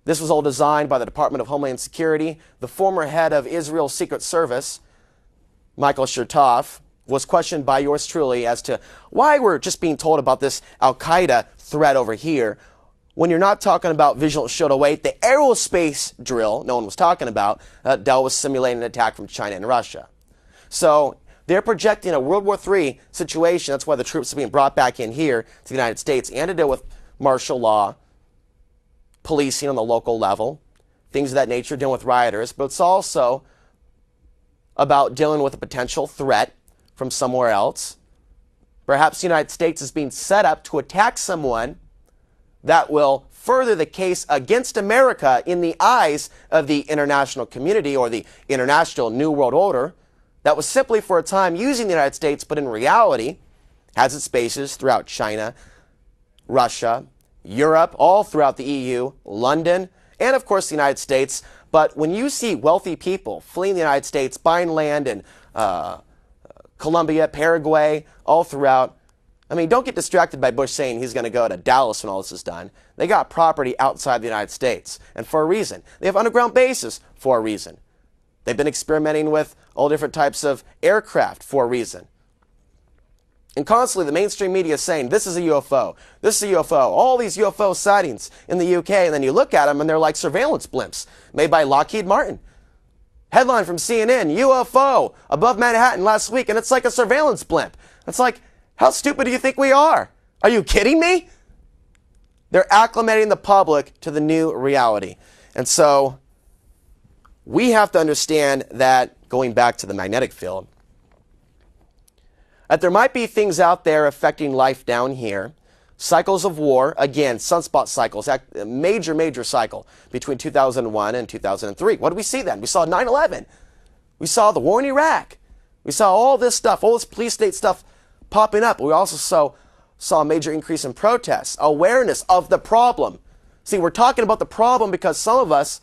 This was all designed by the Department of Homeland Security. The former head of Israel's Secret Service, Michael Chertoff, was questioned by yours truly as to why we're just being told about this Al-Qaeda threat over here when you're not talking about Vigilant Shield 08. The aerospace drill no one was talking about dealt with simulating an attack from China and Russia. So they're projecting a World War III situation. That's why the troops are being brought back in here to the United States, and to deal with martial law, policing on the local level, things of that nature, dealing with rioters. But it's also about dealing with a potential threat from somewhere else. Perhaps the United States is being set up to attack someone that will further the case against America in the eyes of the international community, or the international New World Order, that was simply for a time using the United States, but in reality has its bases throughout China, Russia, Europe, all throughout the EU, London, and of course the United States. But when you see wealthy people fleeing the United States, buying land in Colombia, Paraguay, all throughout, I mean, don't get distracted by Bush saying he's going to go to Dallas when all this is done. They got property outside the United States, and for a reason. They have underground bases for a reason. They've been experimenting with all different types of aircraft for a reason. And constantly the mainstream media is saying, this is a UFO, this is a UFO, all these UFO sightings in the UK, and then you look at them and they're like surveillance blimps made by Lockheed Martin. Headline from CNN, UFO above Manhattan last week, and it's like a surveillance blimp. It's like, how stupid do you think we are? Are you kidding me? They're acclimating the public to the new reality. And so we have to understand that, going back to the magnetic field, that there might be things out there affecting life down here. Cycles of war, again, sunspot cycles, a major cycle between 2001 and 2003. What did we see then? We saw 9/11. We saw the war in Iraq. We saw all this stuff, all this police state stuff popping up. We also saw a major increase in protests, awareness of the problem. See, we're talking about the problem because some of us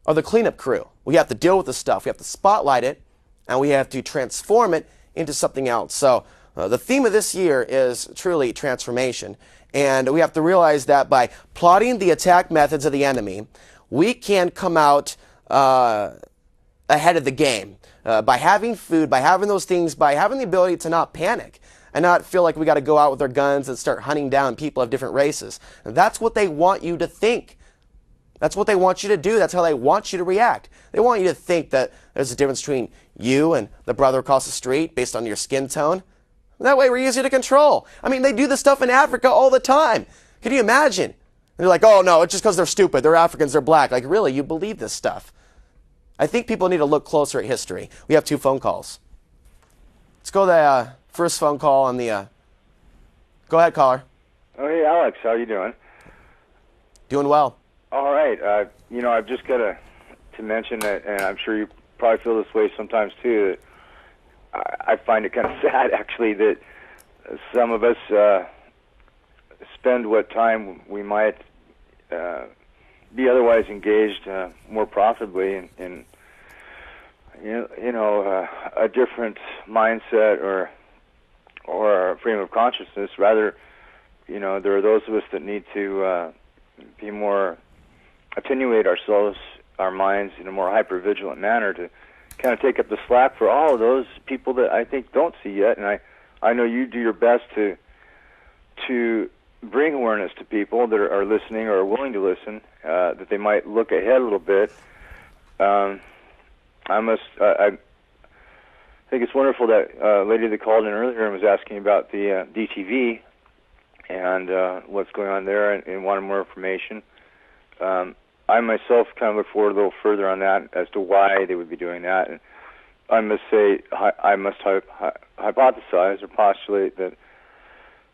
are the cleanup crew. We have to deal with the stuff. We have to spotlight it, and we have to transform it into something else. So the theme of this year is truly transformation. And we have to realize that by plotting the attack methods of the enemy, we can come out ahead of the game. By having food, by having those things, by having the ability to not panic and not feel like we got to go out with our guns and start hunting down people of different races. And that's what they want you to think. That's what they want you to do. That's how they want you to react. They want you to think that there's a difference between you and the brother across the street based on your skin tone. That way we're easier to control. I mean, they do this stuff in Africa all the time. Can you imagine? And they're like, oh no, it's just because they're stupid. They're Africans, they're black. Like, really, you believe this stuff? I think people need to look closer at history. We have 2 phone calls. Let's go to the first phone call on the... Go ahead, caller. Oh, hey, Alex. How you doing? Doing well. All right. You know, I've just got to mention that, and I'm sure you probably feel this way sometimes too, that I find it kind of sad, actually, that some of us spend what time we might be otherwise engaged more profitably in a different mindset or frame of consciousness, rather there are those of us that need to be more attenuate ourselves, our minds in a more hyper-vigilant manner to kind of take up the slack for all of those people that I think don't see yet. And I know you do your best to bring awareness to people that are listening or are willing to listen, that they might look ahead a little bit. I think it's wonderful that lady that called in earlier and was asking about the DTV and what's going on there and wanted more information. I myself kind of look forward a little further on that as to why they would be doing that. And I must say, I must hypothesize or postulate that,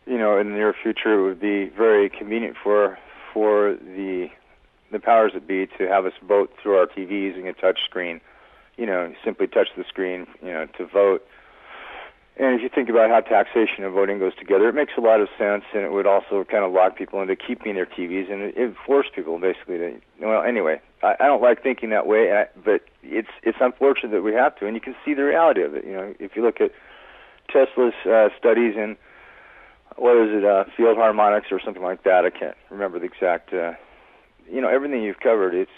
in the near future it would be very convenient for the powers that be to have us vote through our TVs and a touch screen. Simply touch the screen, to vote. And if you think about how taxation and voting goes together, it makes a lot of sense, and it would also kind of lock people into keeping their TVs, and it forced people basically to. Well, anyway, I don't like thinking that way, but it's unfortunate that we have to, and you can see the reality of it. If you look at Tesla's studies in field harmonics or something like that, I can't remember the exact. Everything you've covered, it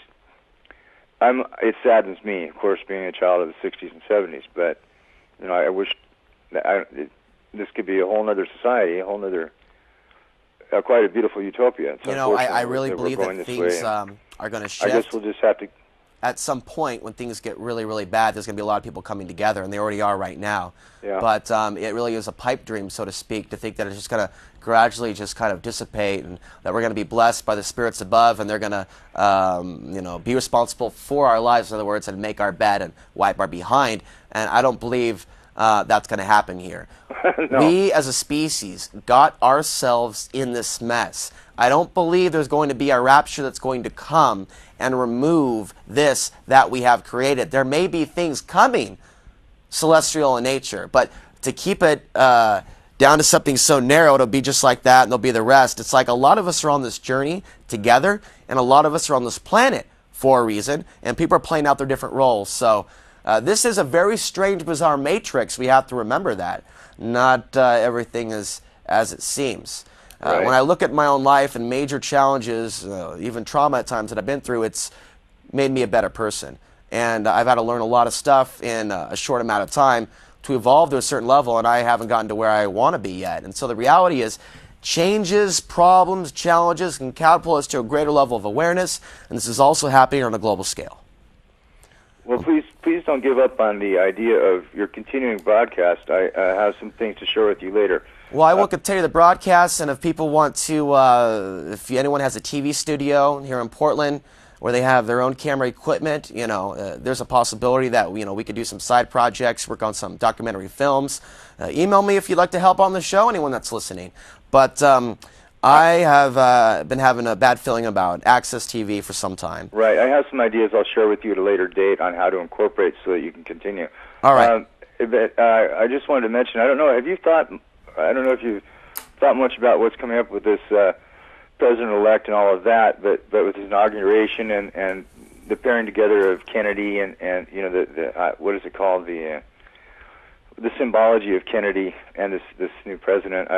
saddens me, of course, being a child of the 60s and 70s, but I wish this could be a whole other society, a whole other, quite a beautiful utopia. I really believe that things are going to shift. I guess we'll just have to. At some point, when things get really, really bad, there's going to be a lot of people coming together, and they already are right now. Yeah. But it really is a pipe dream, so to speak, to think that it's just going to gradually just kind of dissipate, and that we're going to be blessed by the spirits above, and they're going to, be responsible for our lives, in other words, and make our bed and wipe our behind. And I don't believe that's going to happen here. No. We, as a species, got ourselves in this mess. I don't believe there's going to be a rapture that's going to come and remove this that we have created. There may be things coming, celestial in nature, but to keep it down to something so narrow, it'll be just like that, and there'll be the rest. It's like a lot of us are on this journey together, and a lot of us are on this planet for a reason, and people are playing out their different roles. So this is a very strange, bizarre matrix. We have to remember that. Not everything is as it seems. Right. When I look at my own life and major challenges, even trauma at times that I've been through, it's made me a better person. And I've had to learn a lot of stuff in a short amount of time to evolve to a certain level, and I haven't gotten to where I want to be yet. And so the reality is, changes, problems, challenges can catapult us to a greater level of awareness, and this is also happening on a global scale. Well, please don't give up on the idea of your continuing broadcast. I have some things to share with you later. Well, I will continue the broadcast, and if people want to, if anyone has a TV studio here in Portland where they have their own camera equipment, there's a possibility that, we could do some side projects, work on some documentary films. Email me if you'd like to help on the show, anyone that's listening. But I have been having a bad feeling about Access TV for some time. Right. I have some ideas I'll share with you at a later date on how to incorporate so that you can continue. All right. I just wanted to mention, I don't know if you've thought much about what's coming up with this president-elect and all of that, but with his inauguration and the pairing together of Kennedy and the what is it called, the symbology of Kennedy and this new president,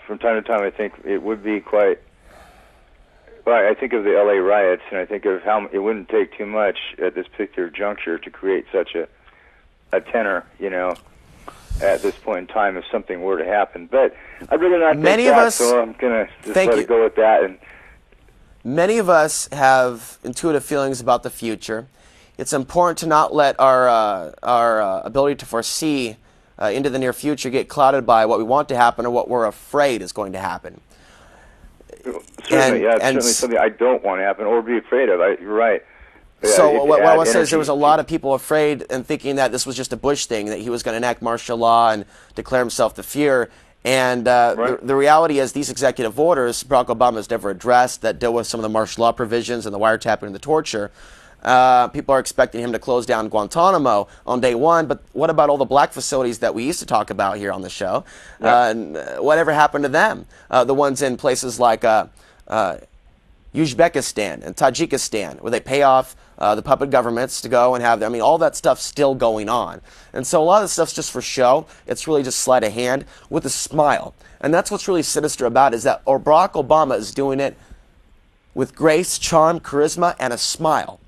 from time to time I think it would be quite. Well, I think of the LA riots, and I think of how it wouldn't take too much at this particular juncture to create such a tenor, at this point in time if something were to happen. But I'd rather not think that, so I'm going to just let it go with that. And many of us have intuitive feelings about the future. It's important to not let our ability to foresee into the near future get clouded by what we want to happen or what we're afraid is going to happen. Certainly, it's certainly something I don't want to happen or be afraid of. You're right. So what I want to say is there was a lot of people afraid and thinking that this was just a Bush thing, that he was going to enact martial law and declare himself the Fuhrer. And the reality is these executive orders, Barack Obama has never addressed, that deal with some of the martial law provisions and the wiretapping and the torture. People are expecting him to close down Guantanamo on day one, but what about all the black facilities that we used to talk about here on the show? Yeah. Whatever happened to them? The ones in places like Uzbekistan and Tajikistan, where they pay off the puppet governments to go and have them. I mean, all that stuff's still going on. And so a lot of this stuff's just for show. It's really just sleight of hand with a smile. And that's what's really sinister about it, is that Barack Obama is doing it with grace, charm, charisma, and a smile.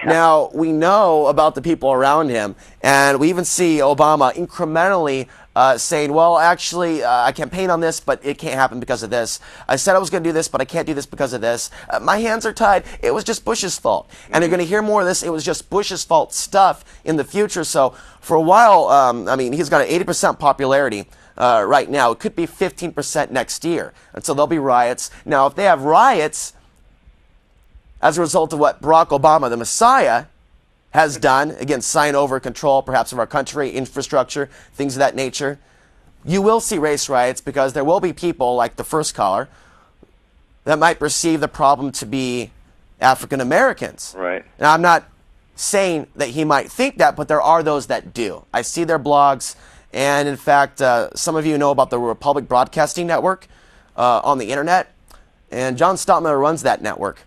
Now, we know about the people around him, and we even see Obama incrementally saying, well, actually, I campaigned on this, but it can't happen because of this. I said I was going to do this, but I can't do this because of this. My hands are tied. It was just Bush's fault. And you're going to hear more of this. It was just Bush's fault stuff in the future. So for a while, I mean, he's got an 80% popularity right now. It could be 15% next year. And so there'll be riots. Now, if they have riots as a result of what Barack Obama, the Messiah, has done, again, sign over control perhaps of our country, infrastructure, things of that nature, you will see race riots, because there will be people like the first caller that might perceive the problem to be African Americans. Right. Now, I'm not saying that he might think that, but there are those that do. I see their blogs, and in fact, some of you know about the Republic Broadcasting Network on the internet, and John Stottmiller runs that network.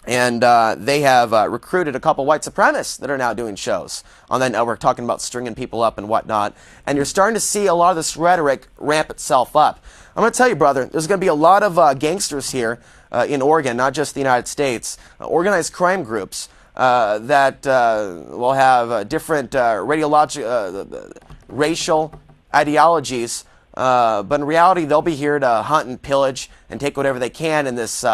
And they have recruited a couple white supremacists that are now doing shows on that network, talking about stringing people up and whatnot. And you're starting to see a lot of this rhetoric ramp itself up. I'm going to tell you, brother, there's going to be a lot of gangsters here in Oregon, not just the United States, organized crime groups that will have different racial ideologies. But in reality, they'll be here to hunt and pillage and take whatever they can in this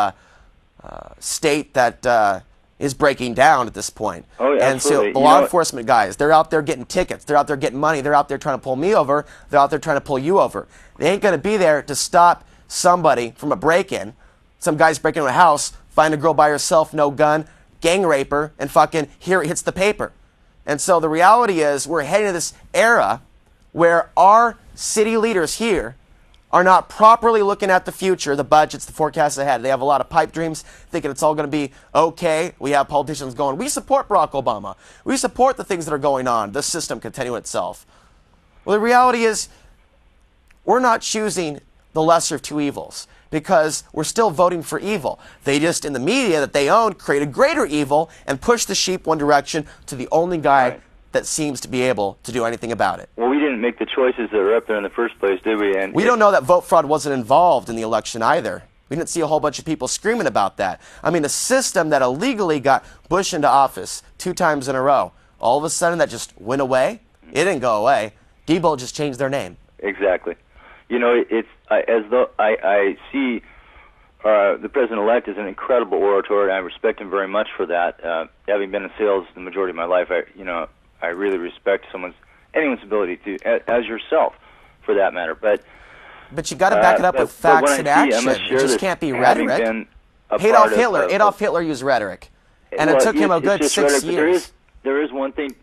state that is breaking down at this point. Oh, yeah, and so the law enforcement guys, they're out there getting tickets, they're out there getting money, they're out there trying to pull me over, they're out there trying to pull you over. They ain't going to be there to stop somebody from a break-in. Some guy's breaking into a house, find a girl by herself, no gun, gang rape her, and fucking here it hits the paper. And so the reality is we're heading to this era where our city leaders here are not properly looking at the future, the budgets, the forecasts ahead. They have a lot of pipe dreams, thinking it's all going to be okay. We have politicians going, we support Barack Obama. We support the things that are going on, the system continuing itself. Well, the reality is we're not choosing the lesser of two evils, because we're still voting for evil. They just, in the media that they own, create a greater evil and push the sheep one direction to the only guy that seems to be able to do anything about it. Well, we didn't make the choices that were up there in the first place, did we? And we don't know that vote fraud wasn't involved in the election either. We didn't see a whole bunch of people screaming about that. I mean, a system that illegally got Bush into office 2 times in a row, all of a sudden that just went away. It didn't go away. Debo just changed their name. Exactly. You know, it's as though I see the president-elect is an incredible orator, and I respect him very much for that. Having been in sales the majority of my life, I really respect anyone's ability to, as yourself, for that matter. But you got to back it up with facts and action. It just can't be rhetoric. Adolf Hitler used rhetoric, and it took him a good 6 years. There is one thing.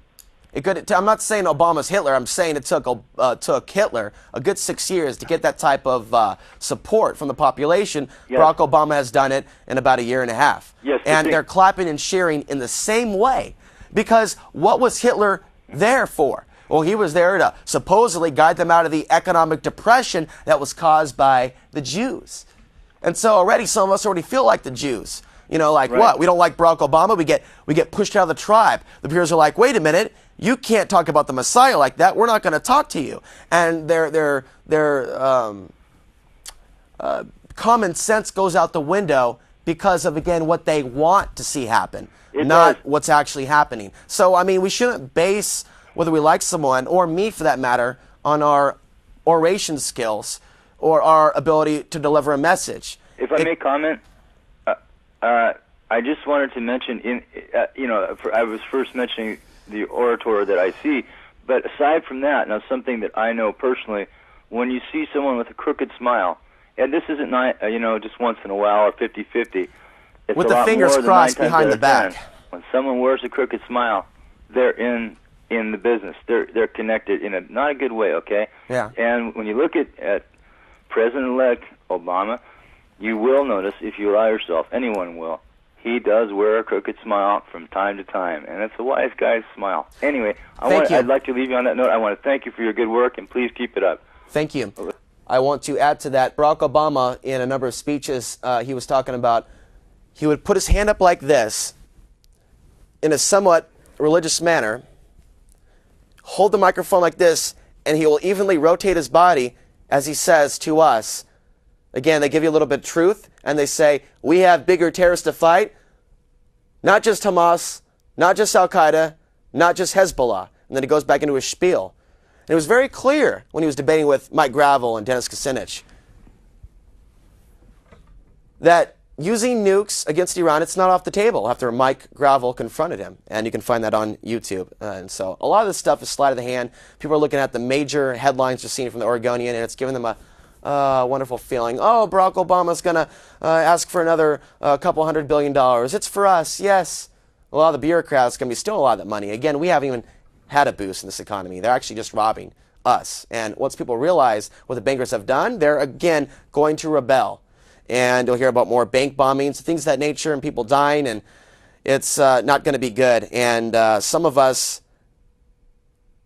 I'm not saying Obama's Hitler. I'm saying it took Hitler a good 6 years to get that type of support from the population. Yes. Barack Obama has done it in about a year and a half. Yes, and they're clapping and cheering in the same way. Because what was Hitler there for? Well, he was there to supposedly guide them out of the economic depression that was caused by the Jews. And so already some of us already feel like the Jews. You know, like what? We don't like Barack Obama. We get pushed out of the tribe. The peers are like, wait a minute, you can't talk about the Messiah like that. We're not going to talk to you. And their common sense goes out the window because of, again, what they want to see happen. Not what's actually happening. So, I mean, we shouldn't base whether we like someone, or me for that matter, on our oration skills or our ability to deliver a message. If I may comment, I just wanted to mention, I was first mentioning the orator that I see, but aside from that, now something that I know personally, when you see someone with a crooked smile, and this isn't just once in a while or 50-50, with the fingers crossed behind the back. When someone wears a crooked smile, they're in the business. They're connected in a not a good way, okay? Yeah. And when you look at President-elect Obama, you will notice, if you allow yourself, anyone will, he does wear a crooked smile from time to time, and it's a wise guy's smile. Anyway, I'd like to leave you on that note. I want to thank you for your good work, and please keep it up. Thank you. I want to add to that, Barack Obama, in a number of speeches, he was talking about he would put his hand up like this in a somewhat religious manner, hold the microphone like this, and he will evenly rotate his body as he says to us. Again, they give you a little bit of truth, and they say, we have bigger terrorists to fight, not just Hamas, not just Al-Qaeda, not just Hezbollah. And then he goes back into his spiel. And it was very clear when he was debating with Mike Gravel and Dennis Kucinich that using nukes against Iran, it's not off the table after Mike Gravel confronted him. And you can find that on YouTube. And so a lot of this stuff is sleight of the hand. People are looking at the major headlines you're seeing from the Oregonian, and it's giving them a wonderful feeling. Oh, Barack Obama's going to ask for another couple $100 billion. It's for us, yes. A lot of the bureaucrats are going to be stealing a lot of that money. Again, we haven't even had a boost in this economy. They're actually just robbing us. And once people realize what the bankers have done, they're again going to rebel. And you'll hear about more bank bombings, things of that nature, and people dying, and it's not going to be good. And some of us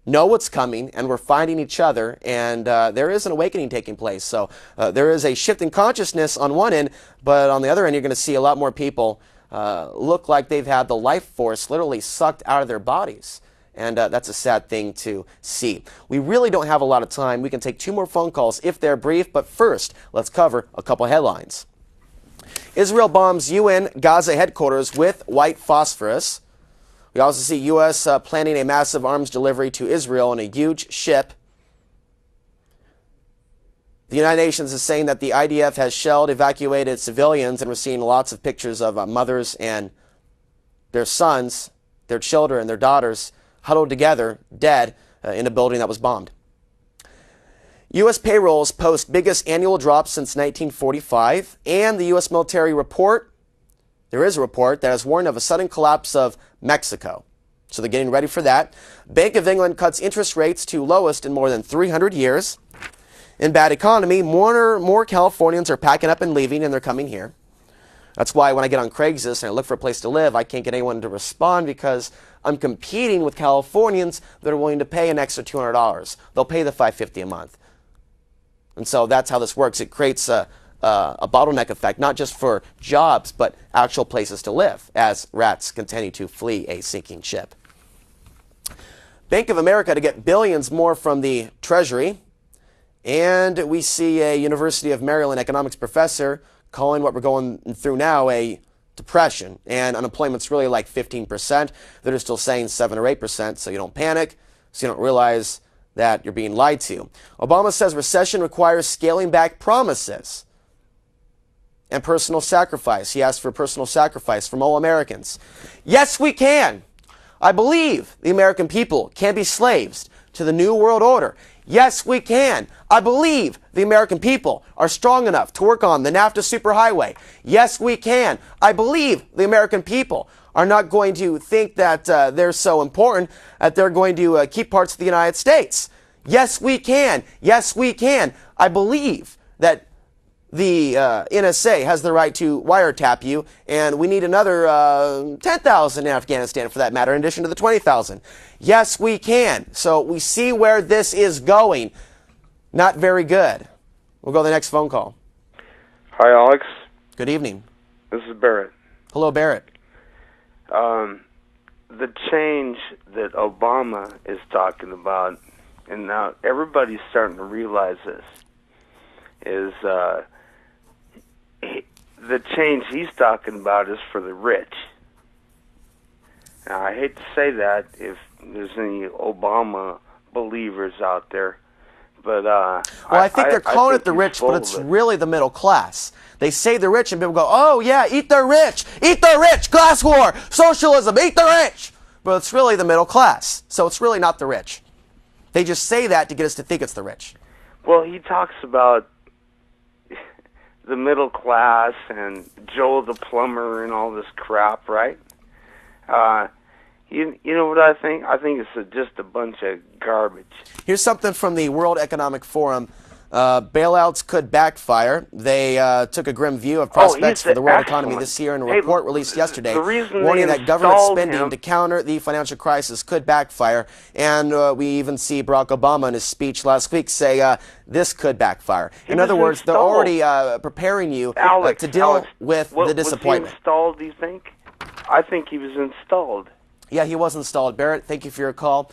know what's coming, and we're finding each other, and there is an awakening taking place. So there is a shift in consciousness on one end, but on the other end, you're going to see a lot more people look like they've had the life force literally sucked out of their bodies. And that's a sad thing to see. We really don't have a lot of time. We can take 2 more phone calls if they're brief, but first, let's cover a couple headlines. Israel bombs UN Gaza headquarters with white phosphorus. We also see U.S. planning a massive arms delivery to Israel in a huge ship. The United Nations is saying that the IDF has shelled evacuated civilians, and we're seeing lots of pictures of mothers and their sons, their children, their daughters, huddled together, dead, in a building that was bombed. U.S. payrolls post biggest annual drop since 1945, and the U.S. military report, there is a report that has warned of a sudden collapse of Mexico. So they're getting ready for that. Bank of England cuts interest rates to lowest in more than 300 years. In bad economy, more Californians are packing up and leaving, and they're coming here. That's why when I get on Craigslist and I look for a place to live, I can't get anyone to respond because I'm competing with Californians that are willing to pay an extra $200. They'll pay the $550 a month. And so that's how this works. It creates a bottleneck effect, not just for jobs, but actual places to live as rats continue to flee a sinking ship. Bank of America to get billions more from the Treasury. And we see a University of Maryland economics professor calling what we're going through now a depression, and unemployment's really like 15%. They're still saying 7 or 8%, so you don't panic, so you don't realize that you're being lied to. Obama says recession requires scaling back promises and personal sacrifice. He asked for personal sacrifice from all Americans. Yes, we can. I believe the American people can be slaves to the New World Order. Yes, we can. I believe the American people are strong enough to work on the NAFTA superhighway. Yes, we can. I believe the American people are not going to think that they're so important that they're going to keep parts of the United States. Yes, we can. Yes, we can. I believe that the NSA has the right to wiretap you, and we need another 10,000 in Afghanistan for that matter, in addition to the 20,000. Yes, we can. So we see where this is going. Not very good. We'll go to the next phone call. Hi, Alex. Good evening. This is Barrett. Hello, Barrett. The change that Obama is talking about, and now everybody's starting to realize this, is the change he's talking about is for the rich. Now, I hate to say that if there's any Obama believers out there, but well, I think they're calling it the rich, but it's really the middle class. They say the rich, and people go, "Oh yeah, eat the rich, class war, socialism, eat the rich." But it's really the middle class, so it's really not the rich. They just say that to get us to think it's the rich. Well, he talks about the middle class and Joe the plumber and all this crap, right? You know what I think? I think it's just a bunch of garbage. Here's something from the World Economic Forum Bailouts could backfire. They took a grim view of prospects for the world economy this year in a report released yesterday, warning that government spending to counter the financial crisis could backfire. And we even see Barack Obama in his speech last week say this could backfire. In other words, they're already preparing you to deal with the disappointment. Was he installed, do you think? I think he was installed. Yeah, he was installed. Barrett, thank you for your call.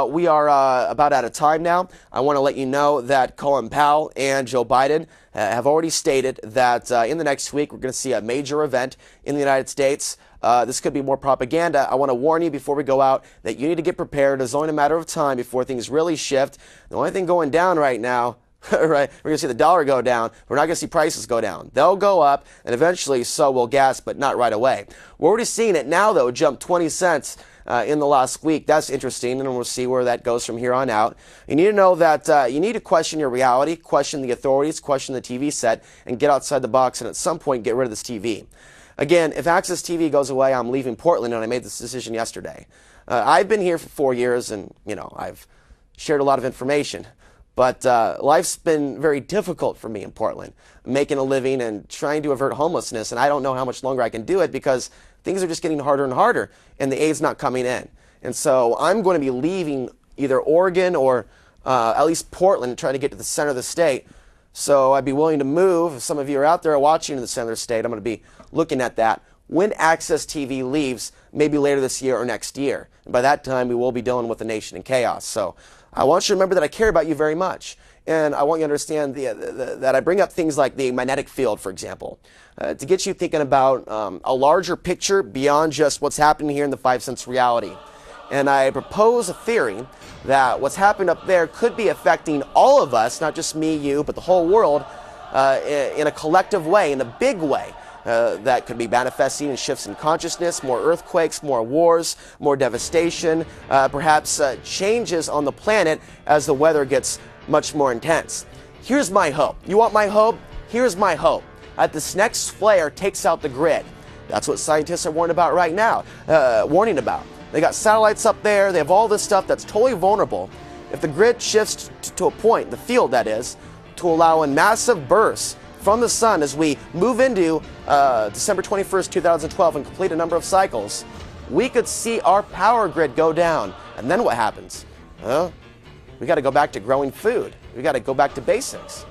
We are about out of time now. I want to let you know that Colin Powell and Joe Biden have already stated that in the next week we're going to see a major event in the United States. This could be more propaganda. I want to warn you before we go out that you need to get prepared. It's only a matter of time before things really shift. The only thing going down right now, right, we're going to see the dollar go down. We're not going to see prices go down. They'll go up, and eventually so will gas, but not right away. We're already seeing it now, though, jump 20 cents in the last week. That's interesting, and we'll see where that goes from here on out. You need to know that you need to question your reality, question the authorities, question the TV set, and get outside the box, and at some point get rid of this TV. Again, if Access TV goes away, I'm leaving Portland, and I made this decision yesterday. I've been here for 4 years, and, you know, I've shared a lot of information. But life's been very difficult for me in Portland, making a living and trying to avert homelessness, and I don't know how much longer I can do it because things are just getting harder and harder, and the aid's not coming in. And so I'm going to be leaving either Oregon or at least Portland, trying to get to the center of the state. So I'd be willing to move. If some of you are out there watching in the center of the state, I'm going to be looking at that when Access TV leaves, maybe later this year or next year. And by that time, we will be dealing with a nation in chaos. So I want you to remember that I care about you very much. And I want you to understand that I bring up things like the magnetic field, for example, to get you thinking about a larger picture beyond just what's happening here in the 5 cents reality. And I propose a theory that what's happened up there could be affecting all of us, not just me, you, but the whole world in a collective way, in a big way. That could be manifesting in shifts in consciousness, more earthquakes, more wars, more devastation, perhaps changes on the planet as the weather gets much more intense. Here's my hope. You want my hope? Here's my hope. That this next flare takes out the grid. That's what scientists are warning about right now. They got satellites up there. They have all this stuff that's totally vulnerable. If the grid shifts to a point, the field that is, to allow in massive bursts from the sun as we move into December 21st, 2012 and complete a number of cycles, we could see our power grid go down. And then what happens? We got to go back to growing food. We got to go back to basics.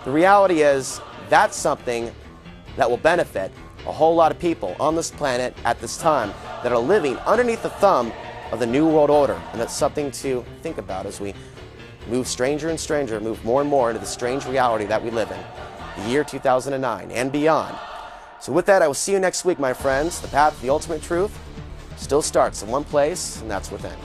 The reality is that's something that will benefit a whole lot of people on this planet at this time that are living underneath the thumb of the New World Order. And that's something to think about as we move stranger and stranger, move more and more into the strange reality that we live in. The year 2009 and beyond. So with that, I will see you next week, my friends. The path to the ultimate truth still starts in one place, and that's within.